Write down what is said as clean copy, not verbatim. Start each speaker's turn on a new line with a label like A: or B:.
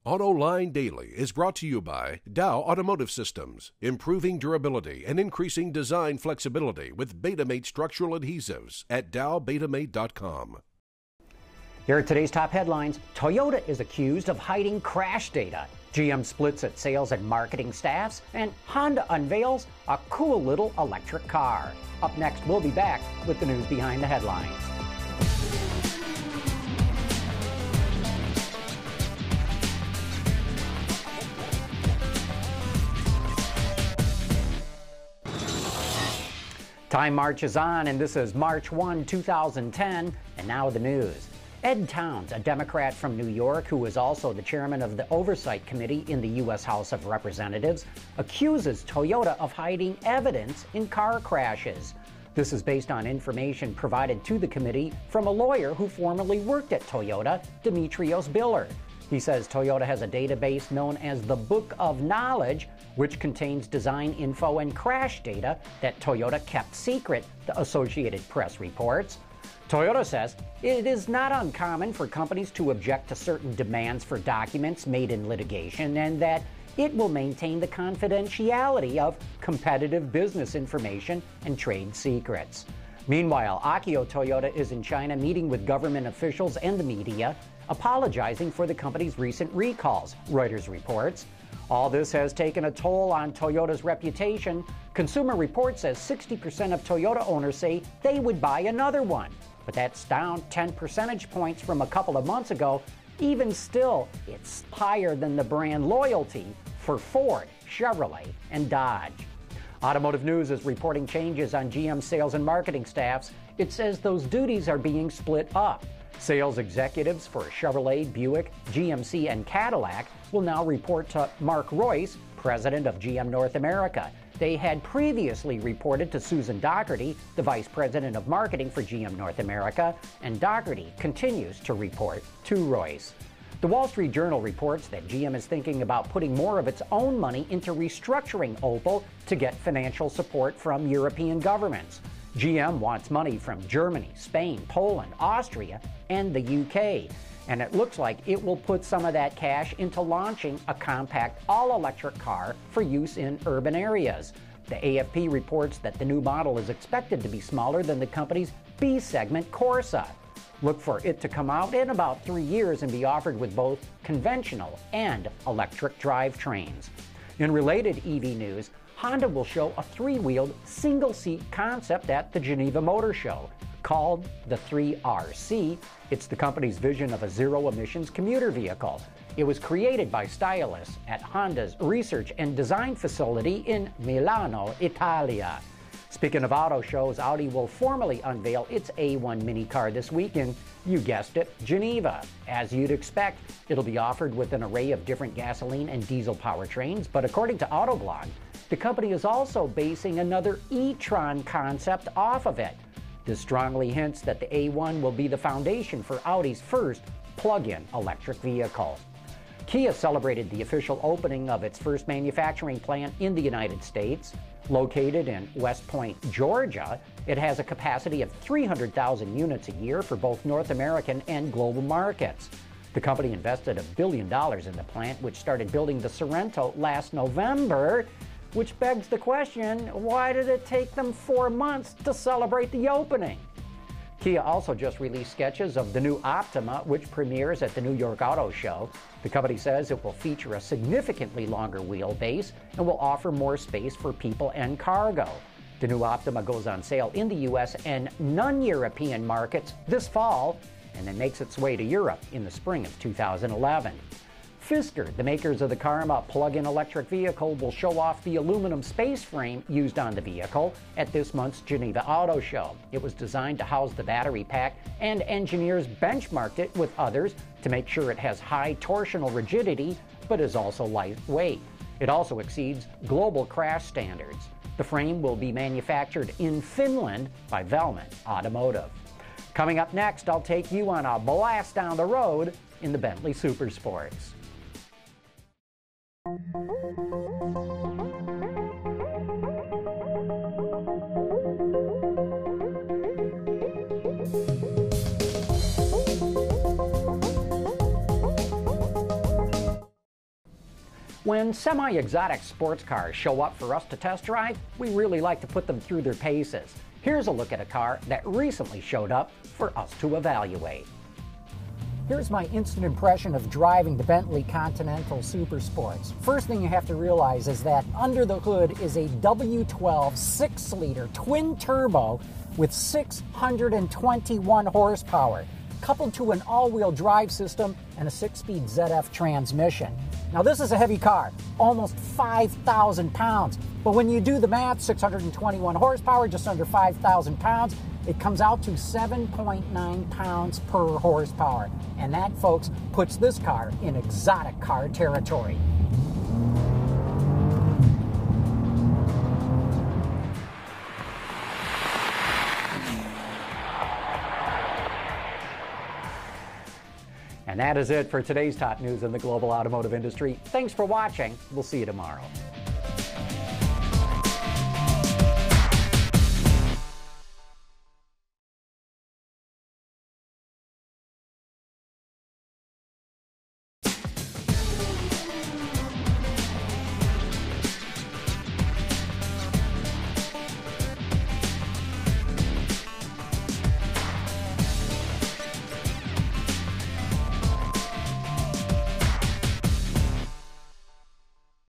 A: Autoline Daily is brought to you by Dow Automotive Systems, improving durability and increasing design flexibility with Betamate structural adhesives at dowbetamate.com.
B: Here are today's top headlines. Toyota is accused of hiding crash data. GM splits its sales and marketing staffs, and Honda unveils a cool little electric car. Up next, we'll be back with the news behind the headlines. Time marches on, and this is March 1, 2010, and now the news. Ed Towns, a Democrat from New York who is also the chairman of the Oversight Committee in the U.S. House of Representatives, accuses Toyota of hiding evidence in car crashes. This is based on information provided to the committee from a lawyer who formerly worked at Toyota, Demetrios Biller. He says Toyota has a database known as the Book of Knowledge, which contains design info and crash data that Toyota kept secret, the Associated Press reports. Toyota says it is not uncommon for companies to object to certain demands for documents made in litigation, and that it will maintain the confidentiality of competitive business information and trade secrets. Meanwhile, Akio Toyota is in China meeting with government officials and the media, apologizing for the company's recent recalls, Reuters reports. All this has taken a toll on Toyota's reputation. Consumer Reports says 60% of Toyota owners say they would buy another one, but that's down 10 percentage points from a couple of months ago. Even still, it's higher than the brand loyalty for Ford, Chevrolet, and Dodge. Automotive News is reporting changes on GM sales and marketing staffs. It says those duties are being split up. Sales executives for Chevrolet, Buick, GMC, and Cadillac will now report to Mark Royce, president of GM North America. They had previously reported to Susan Dougherty, the vice president of marketing for GM North America, and Dougherty continues to report to Royce. The Wall Street Journal reports that GM is thinking about putting more of its own money into restructuring Opel to get financial support from European governments. GM wants money from Germany, Spain, Poland, Austria, and the UK. And it looks like it will put some of that cash into launching a compact all-electric car for use in urban areas. The AFP reports that the new model is expected to be smaller than the company's B-segment Corsa. Look for it to come out in about 3 years and be offered with both conventional and electric drivetrains. In related EV news, Honda will show a three-wheeled, single-seat concept at the Geneva Motor Show. Called the 3RC, it's the company's vision of a zero-emissions commuter vehicle. It was created by stylists at Honda's research and design facility in Milano, Italia. Speaking of auto shows, Audi will formally unveil its A1 mini car this week in, you guessed it, Geneva. As you'd expect, it'll be offered with an array of different gasoline and diesel powertrains, but according to Autoblog, the company is also basing another e-tron concept off of it. This strongly hints that the A1 will be the foundation for Audi's first plug-in electric vehicle. Kia celebrated the official opening of its first manufacturing plant in the United States. Located in West Point, Georgia, it has a capacity of 300,000 units a year for both North American and global markets. The company invested $1 billion in the plant, which started building the Sorrento last November, which begs the question, why did it take them 4 months to celebrate the opening? Kia also just released sketches of the new Optima, which premieres at the New York Auto Show. The company says it will feature a significantly longer wheelbase and will offer more space for people and cargo. The new Optima goes on sale in the U.S. and non-European markets this fall, and then makes its way to Europe in the spring of 2011. Fisker, the makers of the Karma plug-in electric vehicle, will show off the aluminum space frame used on the vehicle at this month's Geneva Auto Show. It was designed to house the battery pack, and engineers benchmarked it with others to make sure it has high torsional rigidity, but is also lightweight. It also exceeds global crash standards. The frame will be manufactured in Finland by Velmet Automotive. Coming up next, I'll take you on a blast down the road in the Bentley Supersports. When semi-exotic sports cars show up for us to test drive, we really like to put them through their paces. Here's a look at a car that recently showed up for us to evaluate. Here's my instant impression of driving the Bentley Continental Supersports. First thing you have to realize is that under the hood is a W12 6-liter twin turbo with 621 horsepower, coupled to an all-wheel drive system and a 6-speed ZF transmission. Now this is a heavy car, almost 5,000 pounds, but when you do the math, 621 horsepower, just under 5,000 pounds, it comes out to 7.9 pounds per horsepower. And that, folks, puts this car in exotic car territory. And that is it for today's top news in the global automotive industry. Thanks for watching. We'll see you tomorrow.